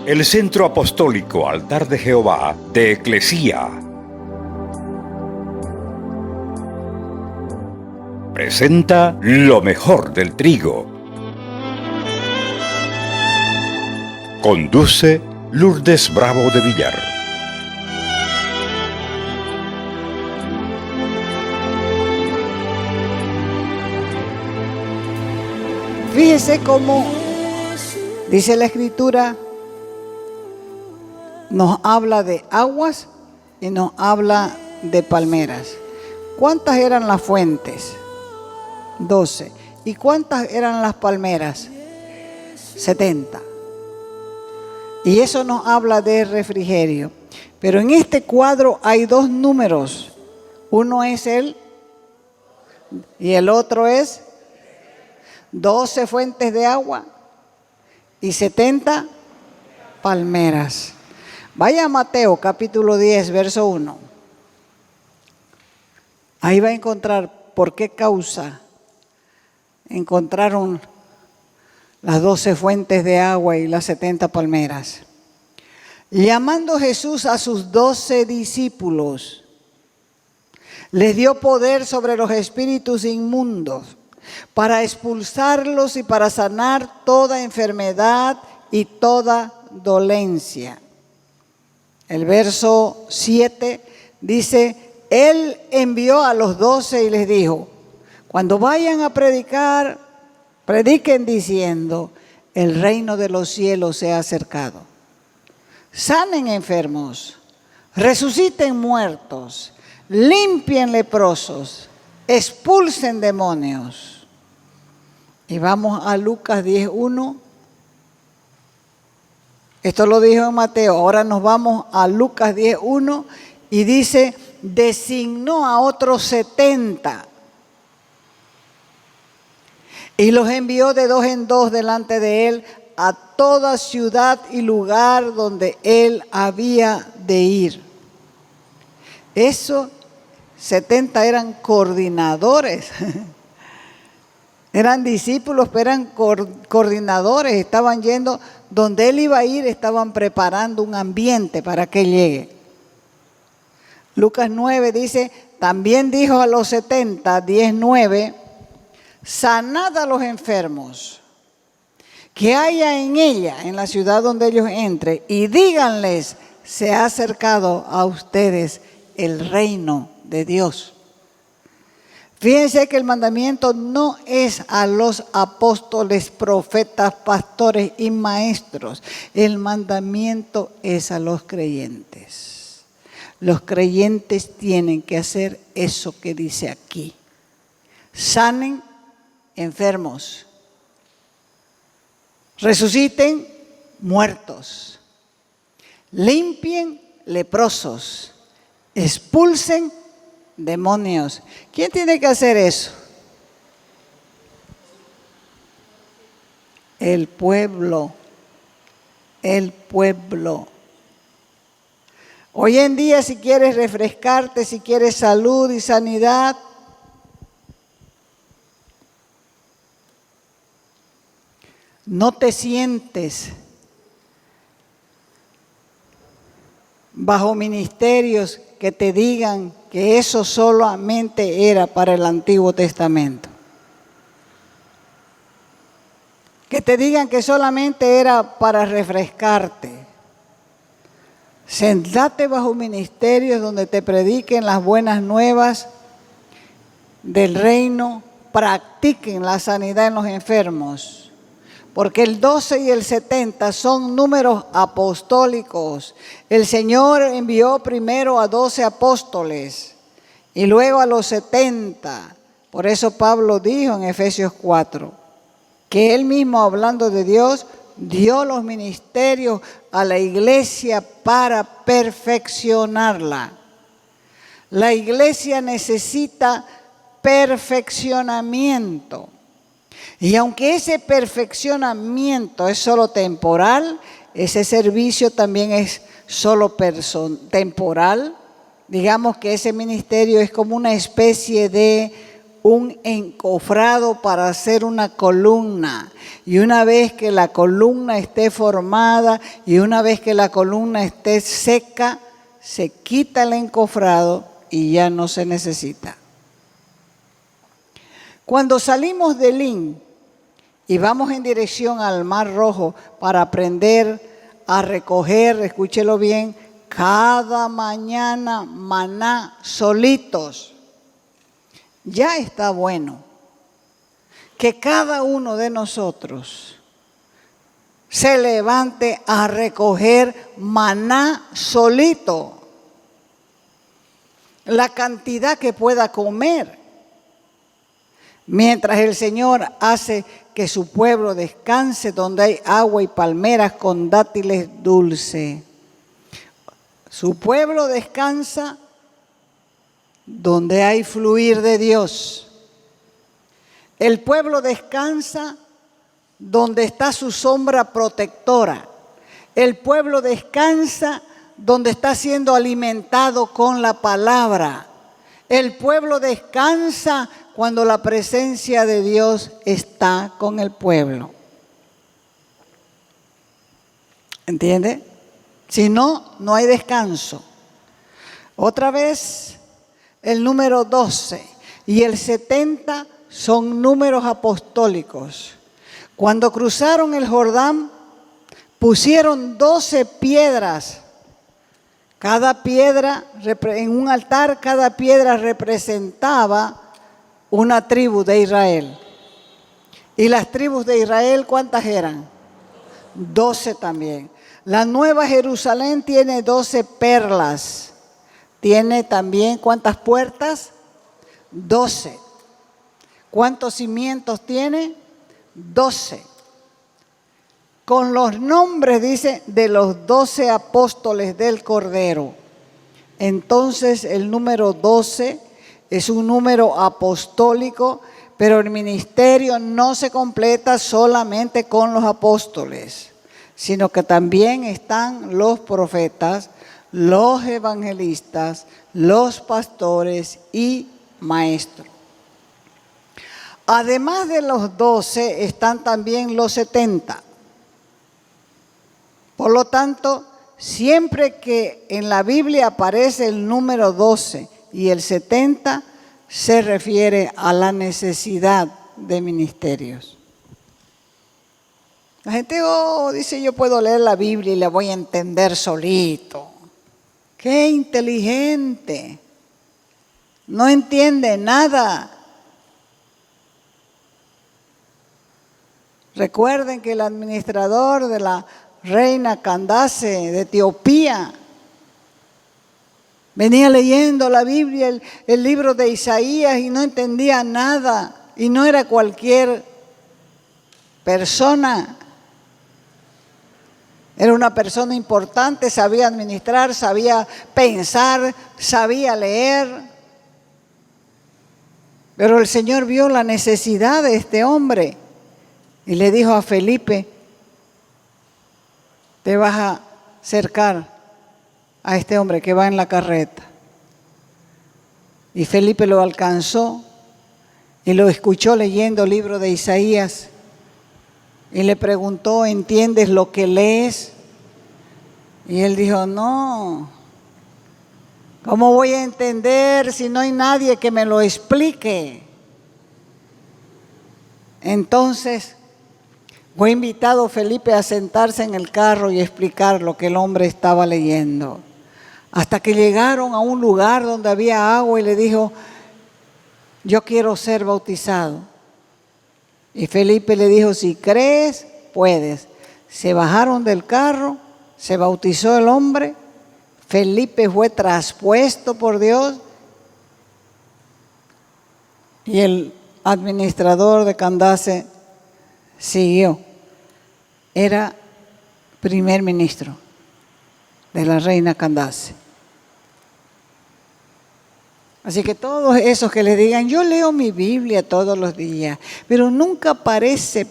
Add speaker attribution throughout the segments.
Speaker 1: El Centro Apostólico Altar de Jehová de Eclesía presenta lo mejor del trigo. Conduce Lourdes Bravo de Villar.
Speaker 2: Fíjese cómo dice la Escritura, nos habla de aguas y nos habla de palmeras. ¿Cuántas eran las fuentes? 12. ¿Y cuántas eran las palmeras? 70. Y eso nos habla de refrigerio. Pero en este cuadro hay dos números. Uno es el y el otro es 12 fuentes de agua y 70 palmeras. Vaya a Mateo capítulo 10, verso 1. Ahí va a encontrar por qué causa encontraron las 12 fuentes de agua y las 70 palmeras. Llamando Jesús a sus 12 discípulos, les dio poder sobre los espíritus inmundos para expulsarlos y para sanar toda enfermedad y toda dolencia. El verso 7 dice: Él envió a los 12 y les dijo: cuando vayan a predicar, prediquen diciendo, el reino de los cielos se ha acercado. Sanen enfermos, resuciten muertos, limpien leprosos, expulsen demonios. Y vamos a Lucas 10:1. Esto lo dijo en Mateo, ahora nos vamos a Lucas 10:1 y dice: designó a otros 70 y los envió de dos en dos delante de él a toda ciudad y lugar donde él había de ir. Esos 70 eran coordinadores. Eran discípulos, pero eran coordinadores. Estaban yendo donde él iba a ir, estaban preparando un ambiente para que llegue. Lucas 9 dice: también dijo a los 70, 10:9, sanad a los enfermos que haya en ella, en la ciudad donde ellos entren, y díganles, se ha acercado a ustedes el reino de Dios. Fíjense que el mandamiento no es a los apóstoles, profetas, pastores y maestros. El mandamiento es a los creyentes. Los creyentes tienen que hacer eso que dice aquí. Sanen enfermos, resuciten muertos, limpien leprosos, expulsen demonios. ¿Quién tiene que hacer eso? El pueblo. El pueblo. Hoy en día, si quieres refrescarte, si quieres salud y sanidad, no te sientes bajo ministerios que te digan que eso solamente era para el Antiguo Testamento. Que te digan que solamente era para refrescarte. Sentate bajo ministerios donde te prediquen las buenas nuevas del reino, practiquen la sanidad en los enfermos. Porque el 12 y el 70 son números apostólicos. El Señor envió primero a 12 apóstoles y luego a los 70. Por eso Pablo dijo en Efesios 4 que él mismo, hablando de Dios, dio los ministerios a la iglesia para perfeccionarla. La iglesia necesita perfeccionamiento. Y aunque ese perfeccionamiento es solo temporal, ese servicio también es solo temporal. Digamos que ese ministerio es como una especie de un encofrado para hacer una columna. Y una vez que la columna esté formada y una vez que la columna esté seca, se quita el encofrado y ya no se necesita. Cuando salimos de Elim y vamos en dirección al Mar Rojo para aprender a recoger, escúchelo bien, cada mañana maná solitos, ya está bueno que cada uno de nosotros se levante a recoger maná solito, la cantidad que pueda comer, mientras el Señor hace que su pueblo descanse donde hay agua y palmeras con dátiles dulces. Su pueblo descansa donde hay fluir de Dios. El pueblo descansa donde está su sombra protectora. El pueblo descansa donde está siendo alimentado con la palabra. El pueblo descansa cuando la presencia de Dios está con el pueblo. ¿Entiende? Si no, no hay descanso. Otra vez, el número 12 y el 70 son números apostólicos. Cuando cruzaron el Jordán, pusieron 12 piedras. Cada piedra, en un altar, cada piedra representaba una tribu de Israel. ¿Y las tribus de Israel cuántas eran? 12 también. La Nueva Jerusalén tiene 12 perlas. Tiene también, ¿cuántas puertas? 12. ¿Cuántos cimientos tiene? 12. Con los nombres, dice, de los 12 apóstoles del Cordero. Entonces el número 12 es un número apostólico, pero el ministerio no se completa solamente con los apóstoles, sino que también están los profetas, los evangelistas, los pastores y maestros. Además de los 12 están también los 70. Por lo tanto, siempre que en la Biblia aparece el número 12 y el 70, se refiere a la necesidad de ministerios. La gente dice, yo puedo leer la Biblia y la voy a entender solito. ¡Qué inteligente! No entiende nada. Recuerden que el administrador de la reina Candace de Etiopía venía leyendo la Biblia, el libro de Isaías, y no entendía nada. Y no era cualquier persona. Era una persona importante, sabía administrar, sabía pensar, sabía leer. Pero el Señor vio la necesidad de este hombre y le dijo a Felipe, te vas a acercar a este hombre que va en la carreta. Y Felipe lo alcanzó y lo escuchó leyendo el libro de Isaías. Y le preguntó, ¿entiendes lo que lees? Y él dijo, no, ¿cómo voy a entender si no hay nadie que me lo explique? Entonces fue invitado Felipe a sentarse en el carro y explicar lo que el hombre estaba leyendo. Hasta que llegaron a un lugar donde había agua y le dijo, yo quiero ser bautizado. Y Felipe le dijo, si crees, puedes. Se bajaron del carro, se bautizó el hombre, Felipe fue traspuesto por Dios y el administrador de Candace siguió. Era primer ministro de la reina Candace. Así que todos esos que le digan, yo leo mi Biblia todos los días, pero nunca aparece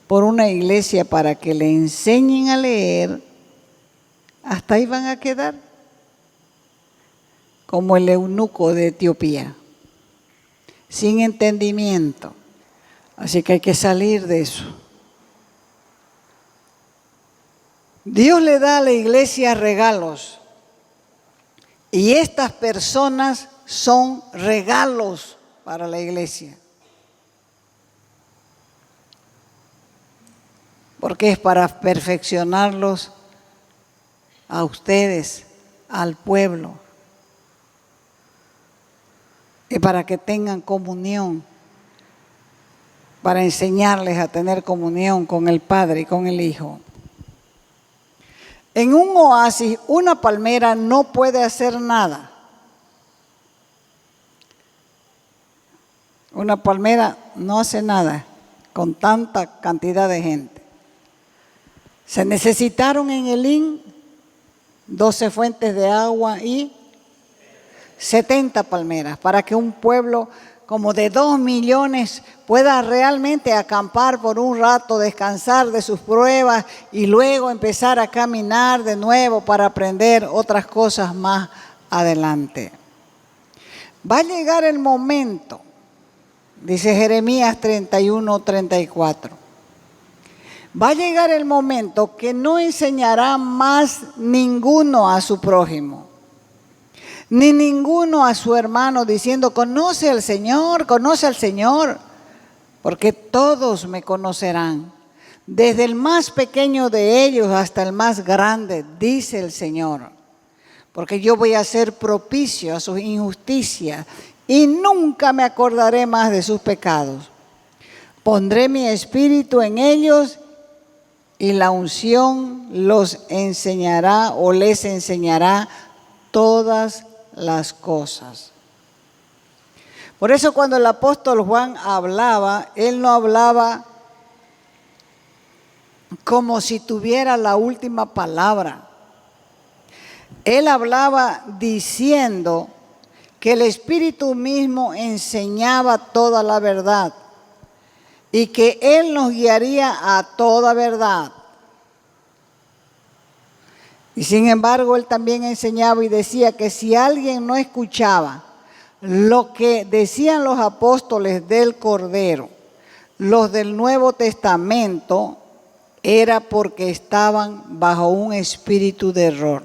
Speaker 2: por una iglesia para que le enseñen a leer, hasta ahí van a quedar, como el eunuco de Etiopía. sin entendimiento. Así que hay que salir de eso. Dios le da a la iglesia regalos y estas personas son regalos para la iglesia. Porque es para perfeccionarlos a ustedes, al pueblo, y para que tengan comunión, para enseñarles a tener comunión con el Padre y con el Hijo. En un oasis, una palmera no puede hacer nada. Una palmera no hace nada con tanta cantidad de gente. Se necesitaron en Elín 12 fuentes de agua y 70 palmeras para que un pueblo como de 2 millones pueda realmente acampar por un rato, descansar de sus pruebas y luego empezar a caminar de nuevo para aprender otras cosas más adelante. Va a llegar el momento, dice Jeremías 31:34. Va a llegar el momento que no enseñará más ninguno a su prójimo, ni ninguno a su hermano, diciendo, conoce al Señor, porque todos me conocerán, desde el más pequeño de ellos hasta el más grande, dice el Señor, porque yo voy a ser propicio a sus injusticias y nunca me acordaré más de sus pecados. Pondré mi espíritu en ellos y la unción los enseñará o les enseñará todas las cosas. Por eso cuando el apóstol Juan hablaba, él no hablaba como si tuviera la última palabra. Él hablaba diciendo que el Espíritu mismo enseñaba toda la verdad y que Él nos guiaría a toda verdad. Y sin embargo, Él también enseñaba y decía que si alguien no escuchaba lo que decían los apóstoles del Cordero, los del Nuevo Testamento, era porque estaban bajo un espíritu de error.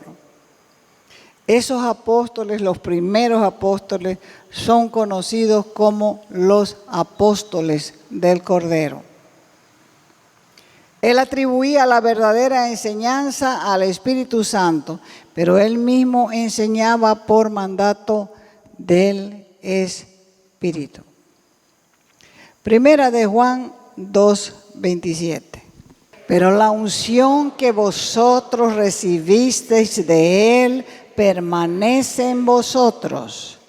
Speaker 2: Esos apóstoles, los primeros apóstoles, son conocidos como los apóstoles del Cordero. Él atribuía la verdadera enseñanza al Espíritu Santo, pero él mismo enseñaba por mandato del Espíritu. Primera de Juan 2:27. Pero la unción que vosotros recibisteis de Él permanece en vosotros,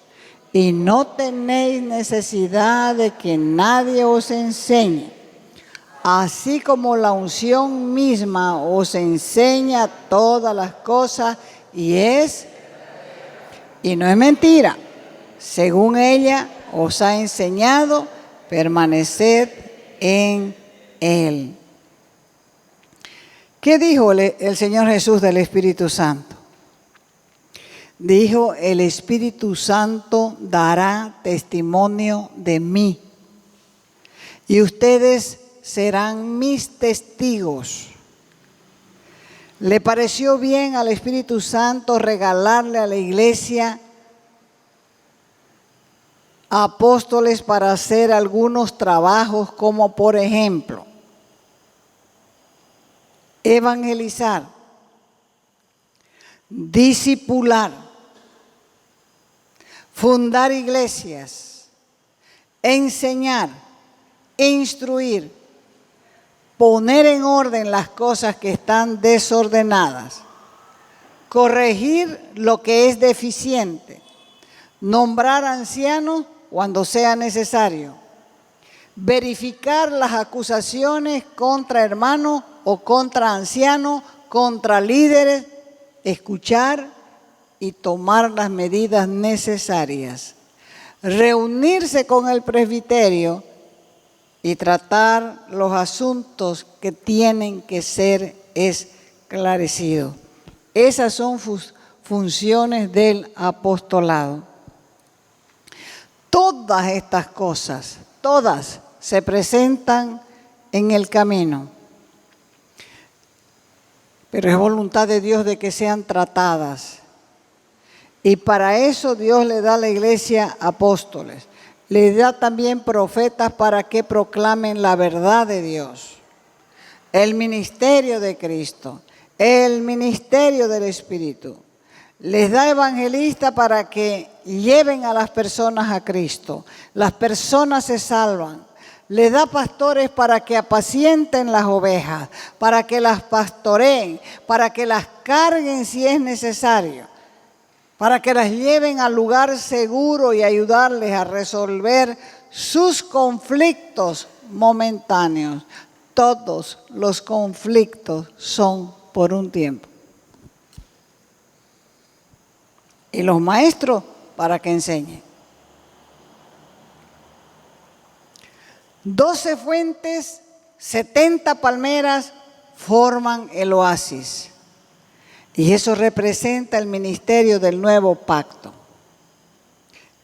Speaker 2: y no tenéis necesidad de que nadie os enseñe. Así como la unción misma os enseña todas las cosas y no es mentira, según ella os ha enseñado, permaneced en Él. ¿Qué dijo el Señor Jesús del Espíritu Santo? Dijo, el Espíritu Santo dará testimonio de mí y ustedes serán mis testigos. ¿Le pareció bien al Espíritu Santo regalarle a la iglesia apóstoles para hacer algunos trabajos como por ejemplo evangelizar, discipular, fundar iglesias, enseñar, instruir, poner en orden las cosas que están desordenadas, corregir lo que es deficiente, nombrar ancianos cuando sea necesario, verificar las acusaciones contra hermanos o contra ancianos, contra líderes, escuchar y tomar las medidas necesarias, reunirse con el presbiterio y tratar los asuntos que tienen que ser esclarecidos. Esas son funciones del apostolado. Todas estas cosas, todas se presentan en el camino. Pero es voluntad de Dios de que sean tratadas. Y para eso Dios le da a la iglesia apóstoles. Le da también profetas para que proclamen la verdad de Dios. El ministerio de Cristo, el ministerio del Espíritu. Les da evangelistas para que lleven a las personas a Cristo. Las personas se salvan. Les da pastores para que apacienten las ovejas, para que las pastoreen, para que las carguen si es necesario, para que las lleven al lugar seguro y ayudarles a resolver sus conflictos momentáneos. Todos los conflictos son por un tiempo. Y los maestros para que enseñen. 12 fuentes, 70 palmeras forman el oasis. Y eso representa el ministerio del nuevo pacto.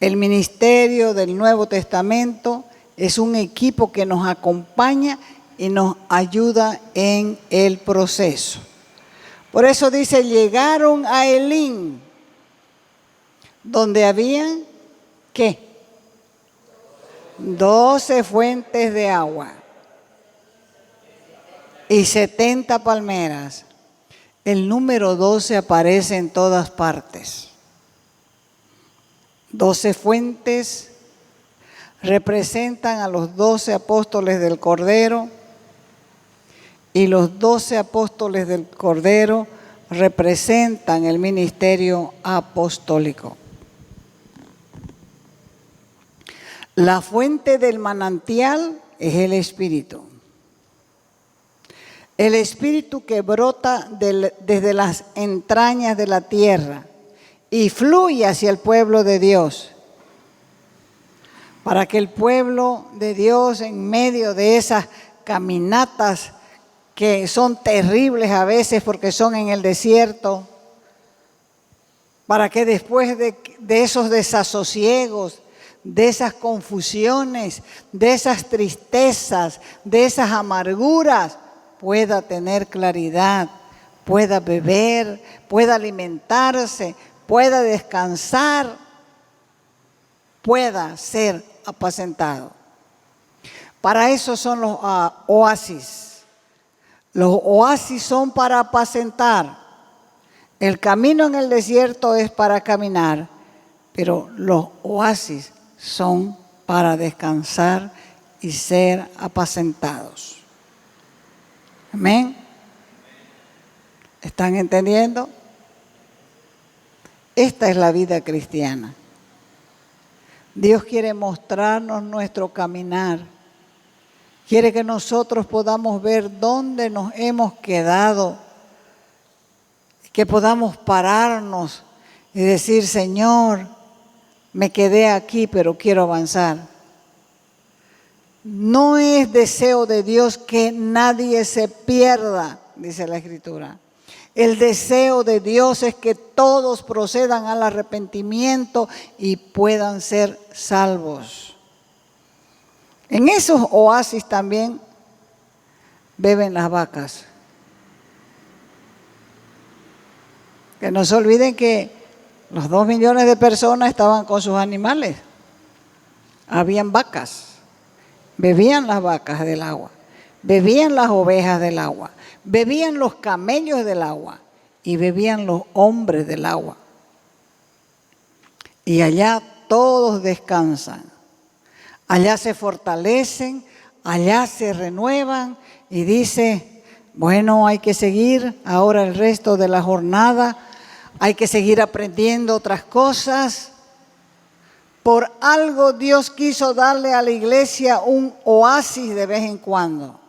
Speaker 2: El ministerio del Nuevo Testamento es un equipo que nos acompaña y nos ayuda en el proceso. Por eso dice, llegaron a Elim, donde habían, ¿qué? 12 fuentes de agua y 70 palmeras. El número 12 aparece en todas partes. 12 fuentes representan a los 12 apóstoles del Cordero y los 12 apóstoles del Cordero representan el ministerio apostólico. La fuente del manantial es el Espíritu. El Espíritu que brota desde las entrañas de la tierra y fluye hacia el pueblo de Dios. Para que el pueblo de Dios, en medio de esas caminatas que son terribles a veces porque son en el desierto, para que después de esos desasosiegos, de esas confusiones, de esas tristezas, de esas amarguras, pueda tener claridad, pueda beber, pueda alimentarse, pueda descansar, pueda ser apacentado. Para eso son los oasis. Los oasis son para apacentar. El camino en el desierto es para caminar, pero los oasis son para descansar y ser apacentados. Amén. ¿Están entendiendo? Esta es la vida cristiana. Dios quiere mostrarnos nuestro caminar. Quiere que nosotros podamos ver dónde nos hemos quedado. Que podamos pararnos y decir, Señor, me quedé aquí, pero quiero avanzar. No es deseo de Dios que nadie se pierda, dice la Escritura. El deseo de Dios es que todos procedan al arrepentimiento y puedan ser salvos. En esos oasis también beben las vacas. Que no se olviden que los 2 millones de personas estaban con sus animales. Habían vacas. Bebían las vacas del agua. Bebían las ovejas del agua. Bebían los camellos del agua. Y bebían los hombres del agua. Y allá todos descansan. Allá se fortalecen. Allá se renuevan. Y dice, bueno, hay que seguir ahora el resto de la jornada. Hay que seguir aprendiendo otras cosas. Por algo Dios quiso darle a la iglesia un oasis de vez en cuando.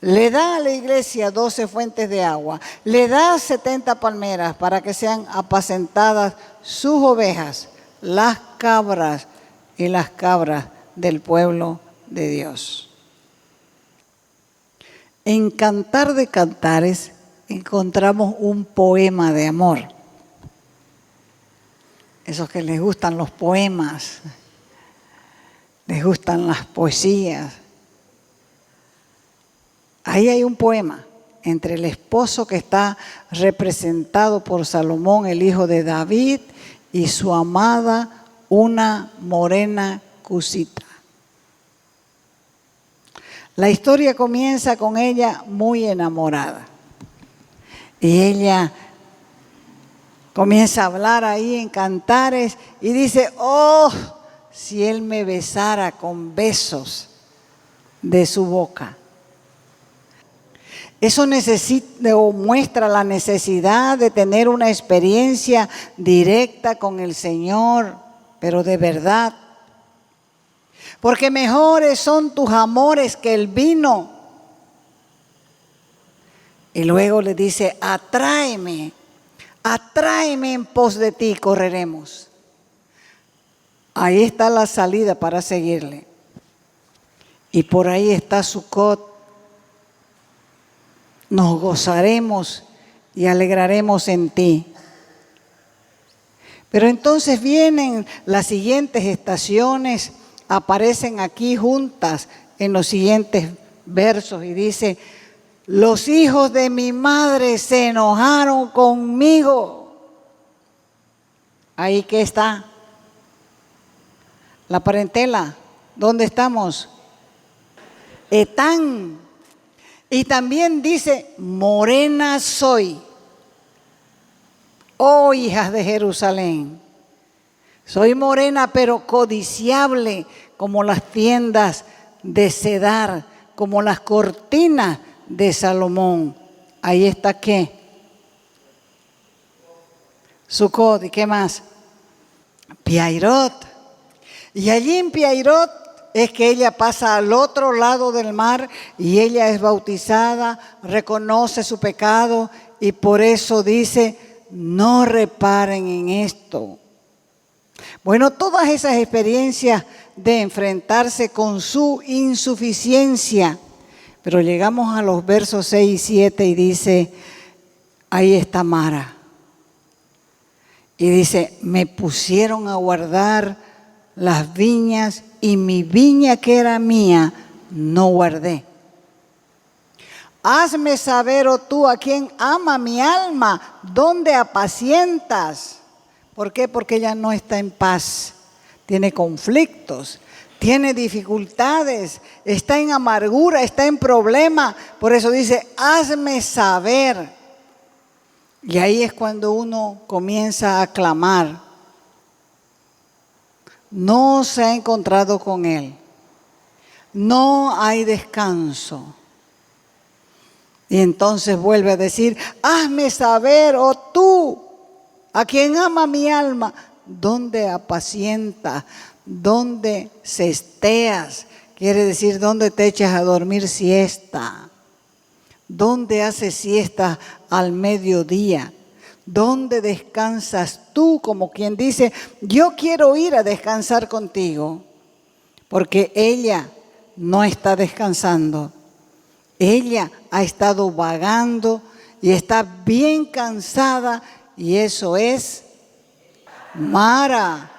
Speaker 2: Le da a la iglesia 12 fuentes de agua. Le da 70 palmeras para que sean apacentadas sus ovejas, las cabras y las cabras del pueblo de Dios. En Cantar de Cantares encontramos un poema de amor. Esos que les gustan los poemas. les gustan las poesías. Ahí hay un poema entre el esposo que está representado por Salomón, el hijo de David, y su amada, una morena cusita. La historia comienza con ella muy enamorada. Y ella comienza a hablar ahí en cantares y dice, oh, si él me besara con besos de su boca. Eso necesita o muestra la necesidad de tener una experiencia directa con el Señor, pero de verdad. Porque mejores son tus amores que el vino. Y luego le dice, atráeme en pos de ti, correremos. Ahí está la salida para seguirle. Y por ahí está Sucot. Nos gozaremos y alegraremos en ti. Pero entonces vienen las siguientes estaciones, aparecen aquí juntas en los siguientes versos y dice, los hijos de mi madre se enojaron conmigo. Ahí que está la parentela. ¿Dónde estamos? Etán. Y también dice, morena soy, oh hijas de Jerusalén. Soy morena pero codiciable como las tiendas de Cedar, como las cortinas de Salomón. Ahí está ¿qué? Sucot, ¿y qué más? Piairot. Y allí en Piairot es que ella pasa al otro lado del mar y ella es bautizada, reconoce su pecado y por eso dice, no reparen en esto. Bueno, todas esas experiencias de enfrentarse con su insuficiencia, pero llegamos a los versos 6 y 7 y dice, ahí está Mara. Y dice, me pusieron a guardar las viñas y mi viña que era mía no guardé. Hazme saber, oh tú, a quien ama mi alma, ¿dónde apacientas? ¿Por qué? Porque ella no está en paz, tiene conflictos, tiene dificultades, está en amargura, está en problema. Por eso dice, hazme saber. Y ahí es cuando uno comienza a clamar. No se ha encontrado con Él. No hay descanso. Y entonces vuelve a decir, hazme saber, oh tú, a quien ama mi alma, dónde apacienta, dónde cesteas, quiere decir dónde te echas a dormir siesta, dónde haces siesta al mediodía. ¿Dónde descansas tú? Como quien dice, yo quiero ir a descansar contigo. Porque ella no está descansando. Ella ha estado vagando y está bien cansada. Y eso es Mara.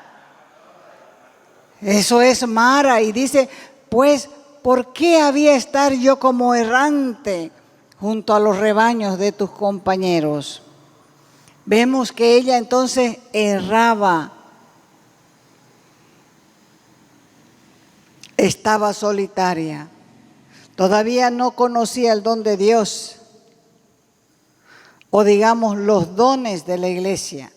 Speaker 2: Eso es Mara. Y dice, pues, ¿por qué había de estar yo como errante junto a los rebaños de tus compañeros? Vemos que ella entonces erraba, estaba solitaria, todavía no conocía el don de Dios, o digamos los dones de la iglesia.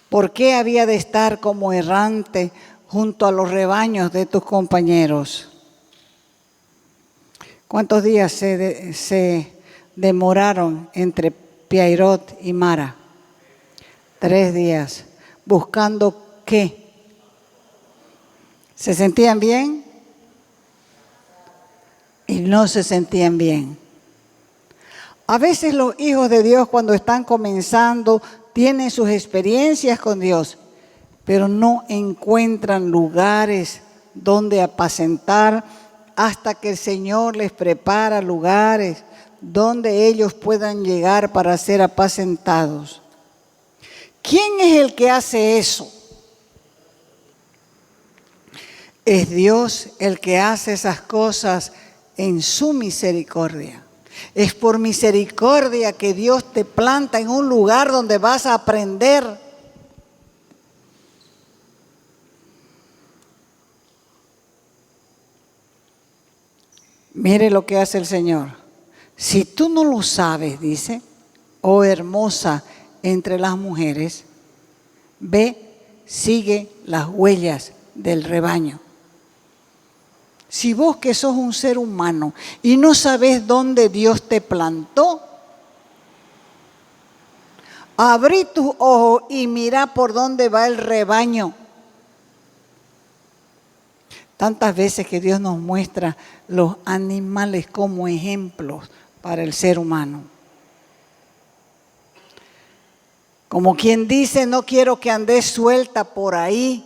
Speaker 2: ¿Por qué había de estar como errante junto a los rebaños de tus compañeros? ¿Cuántos días se demoraron entre Piairot y Mara? 3 días. ¿Buscando qué? ¿Se sentían bien? Y no se sentían bien. A veces los hijos de Dios cuando están comenzando tienen sus experiencias con Dios, pero no encuentran lugares donde apacentar hasta que el Señor les prepara lugares donde ellos puedan llegar para ser apacentados. ¿Quién es el que hace eso? Es Dios el que hace esas cosas en su misericordia. Es por misericordia que Dios te planta en un lugar donde vas a aprender. Mire lo que hace el Señor. Si tú no lo sabes, dice, oh hermosa entre las mujeres, ve, sigue las huellas del rebaño. Si vos que sos un ser humano y no sabés dónde Dios te plantó, abrí tus ojos y mira por dónde va el rebaño. Tantas veces que Dios nos muestra los animales como ejemplos para el ser humano. Como quien dice, no quiero que andes suelta por ahí.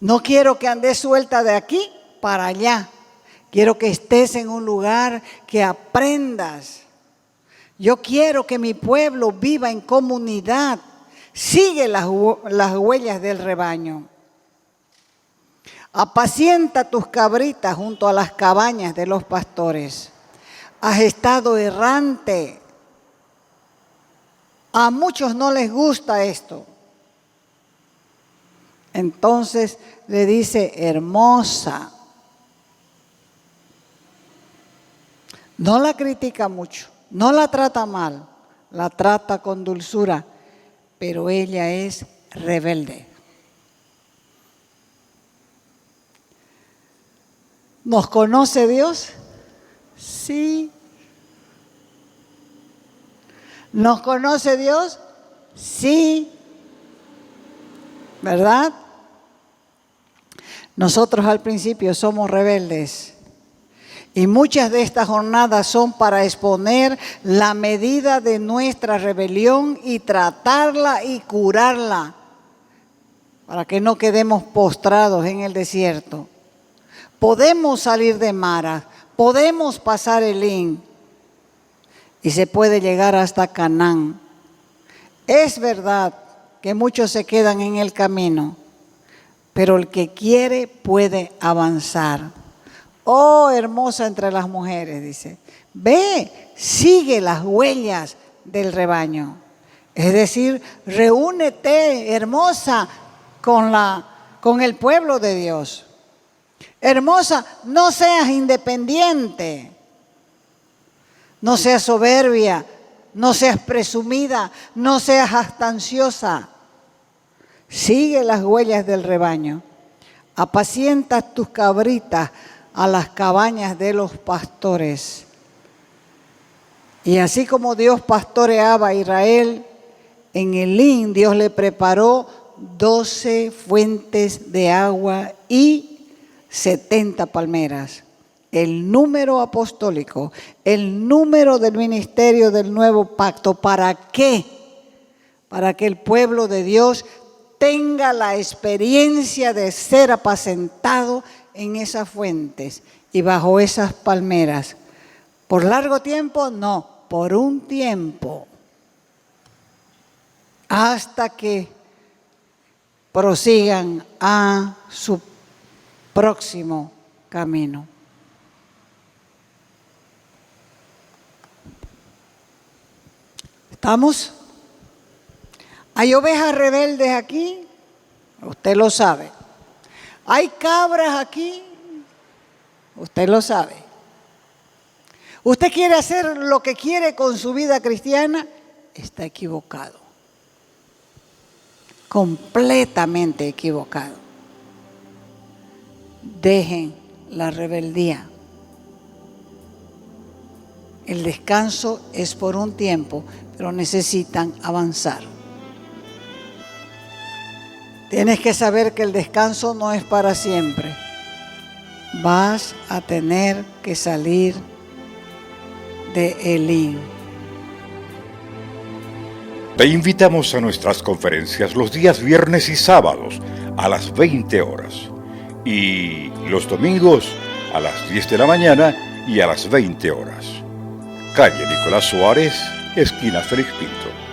Speaker 2: No quiero que andes suelta de aquí para allá. Quiero que estés en un lugar que aprendas. Yo quiero que mi pueblo viva en comunidad. Sigue las huellas del rebaño. Apacienta tus cabritas junto a las cabañas de los pastores. Has estado errante. A muchos no les gusta esto. Entonces le dice, hermosa. No la critica mucho, no la trata mal, la trata con dulzura, pero ella es rebelde. ¿Nos conoce Dios? Sí. ¿Nos conoce Dios? Sí. ¿Verdad? Nosotros al principio somos rebeldes. Y muchas de estas jornadas son para exponer la medida de nuestra rebelión y tratarla y curarla, para que no quedemos postrados en el desierto. Podemos salir de Mara, podemos pasar Elín y se puede llegar hasta Canaán. Es verdad que muchos se quedan en el camino, pero el que quiere puede avanzar. Oh, hermosa entre las mujeres, dice, ve, sigue las huellas del rebaño. Es decir, reúnete, hermosa, con el pueblo de Dios. Hermosa, no seas independiente, no seas soberbia, no seas presumida, no seas jactanciosa. Sigue las huellas del rebaño. Apacienta tus cabritas a las cabañas de los pastores. Y así como Dios pastoreaba a Israel, en Elín Dios le preparó 12 fuentes de agua y 70 palmeras. El número apostólico, el número del ministerio del nuevo pacto. ¿Para qué? Para que el pueblo de Dios tenga la experiencia de ser apacentado en esas fuentes y bajo esas palmeras. ¿Por largo tiempo? No, por un tiempo. Hasta que prosigan a su próximo camino. ¿Estamos? ¿Hay ovejas rebeldes aquí? Usted lo sabe. ¿Hay cabras aquí? Usted lo sabe. ¿Usted quiere hacer lo que quiere con su vida cristiana? Está equivocado. Completamente equivocado. Dejen la rebeldía. El descanso es por un tiempo, pero necesitan avanzar. Tienes que saber que el descanso no es para siempre. Vas a tener que salir de Elín.
Speaker 1: Te invitamos a nuestras conferencias los días viernes y sábados a las 20 horas y los domingos a las 10 de la mañana y a las 20 horas. Calle Nicolás Suárez, esquina Félix Pinto.